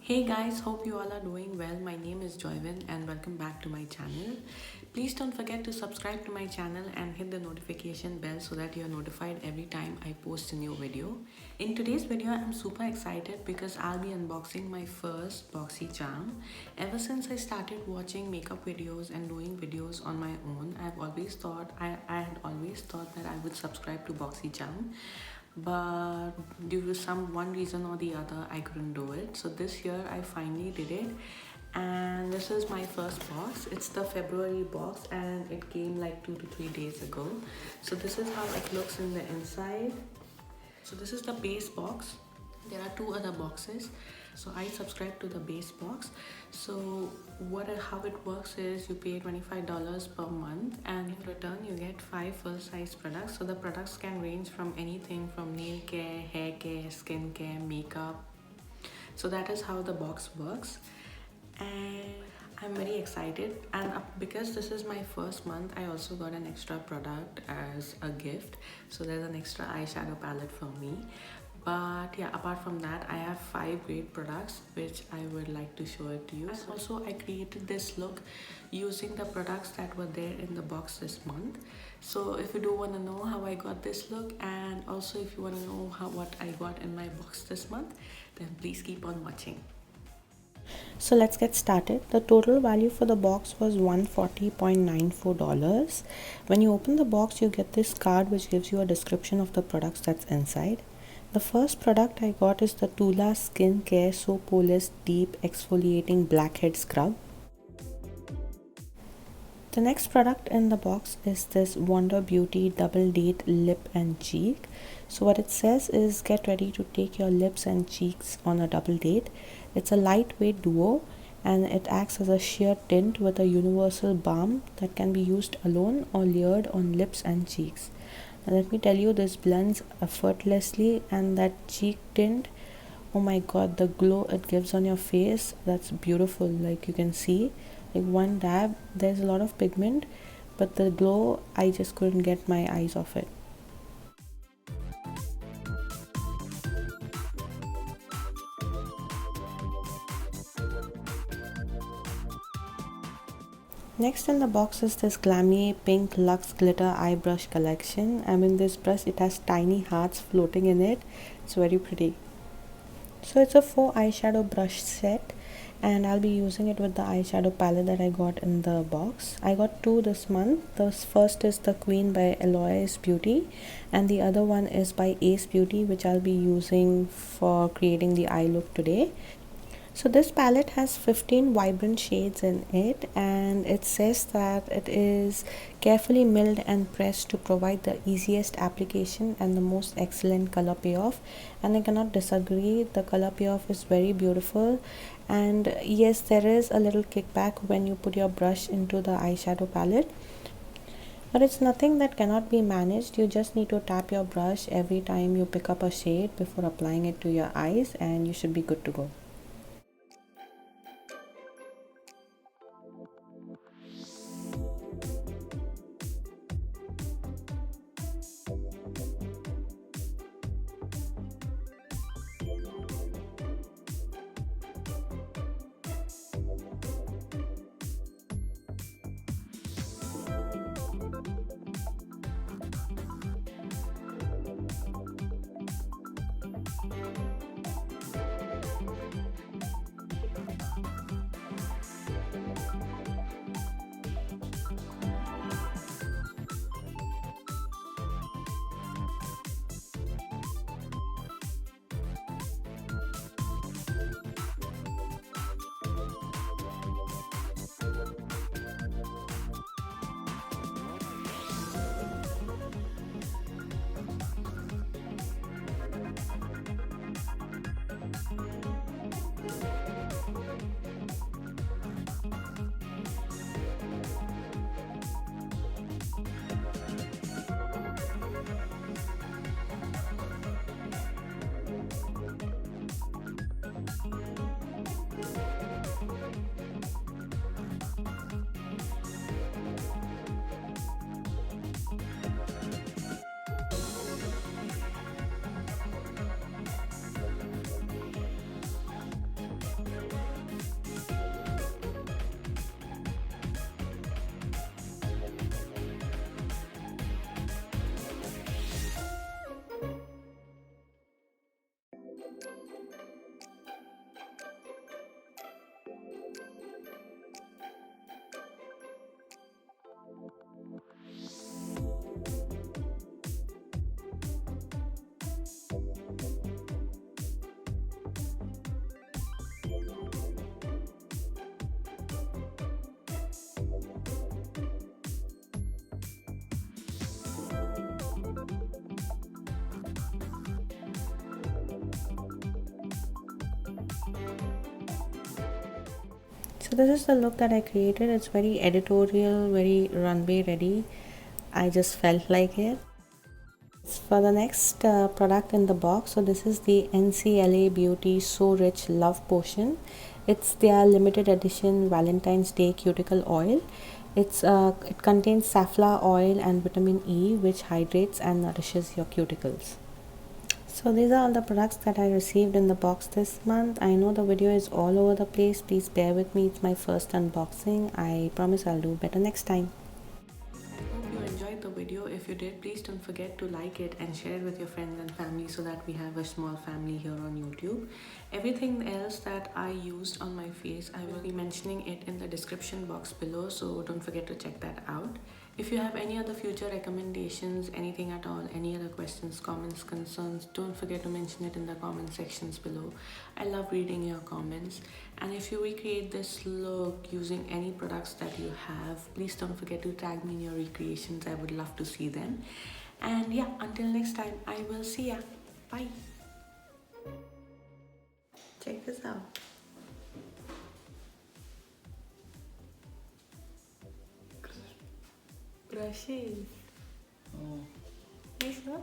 Hey guys, hope you all are doing well. My name is Joyvin and welcome back to my channel. Please don't forget to subscribe to my channel and hit the notification bell so that you're notified every time I post a new video. In today's video, I'm super excited because I'll be unboxing my first Boxycharm. Ever since I started watching makeup videos and doing videos on my own, I had always thought that I would subscribe to Boxycharm, but due to one reason or the other I couldn't do it. So this year I finally did it, and this is my first box. It's the February box and it came like 2 to 3 days ago. So this is how it looks in the inside. So this is the base box. There are two other boxes, so I subscribe to the base box. So how it works is you pay $25 per month, and in return you get 5 full-size products. So the products can range from anything from nail care, hair care, skin care, makeup. So that is how the box works, and I'm very excited. And because this is my first month, I also got an extra product as a gift. So there's an extra eyeshadow palette for me. But yeah, apart from that, I have 5 great products which I would like to show it to you. And also I created this look using the products that were there in the box this month. So if you do want to know how I got this look, and also if you want to know what I got in my box this month, then please keep on watching. So let's get started. The total value for the box was $140.94. When you open the box, you get this card which gives you a description of the products that's inside. The first product I got is the Tula Skincare Poreless Deep Exfoliating Blackhead Scrub. The next product in the box is this Wonder Beauty Double Date Lip and Cheek. So what it says is, get ready to take your lips and cheeks on a double date. It's a lightweight duo and it acts as a sheer tint with a universal balm that can be used alone or layered on lips and cheeks. Now let me tell you, this blends effortlessly, and that cheek tint, oh my god, the glow it gives on your face, that's beautiful. Like you can see, like one dab, there's a lot of pigment, but the glow, I just couldn't get my eyes off it. Next in the box is this Glammy Pink Luxe Glitter Eye Brush Collection. I mean, this brush, it has tiny hearts floating in it. It's very pretty. So it's a 4 eyeshadow brush set, and I'll be using it with the eyeshadow palette that I got in the box. I got 2 this month. The first is the Queen by Eloise Beauty, and the other one is by Ace Beauty, which I'll be using for creating the eye look today. So this palette has 15 vibrant shades in it, and it says that it is carefully milled and pressed to provide the easiest application and the most excellent color payoff. And I cannot disagree, the color payoff is very beautiful. And yes, there is a little kickback when you put your brush into the eyeshadow palette, but it's nothing that cannot be managed. You just need to tap your brush every time you pick up a shade before applying it to your eyes, and you should be good to go. So this is the look that I created. It's very editorial, very runway ready. I just felt like it. For the next product in the box, so this is the NCLA Beauty So Rich Love Potion. It's their limited edition Valentine's Day cuticle oil. It contains safflower oil and vitamin E, which hydrates and nourishes your cuticles. So these are all the products that I received in the box this month. I know the video is all over the place. Please bear with me. It's my first unboxing. I promise I'll do better next time. Hope you enjoyed the video. If you did, please don't forget to like it and share it with your friends and family so that we have a small family here on YouTube. Everything else that I used on my face, I will be mentioning it in the description box below, so don't forget to check that out. If you have any other future recommendations, anything at all, any other questions, comments, concerns, don't forget to mention it in the comment sections below. I love reading your comments. And if you recreate this look using any products that you have, please don't forget to tag me in your recreations. I would love to see them. And yeah, until next time, I will see ya. Bye. Check this out. Brushes. Oh. Nice one.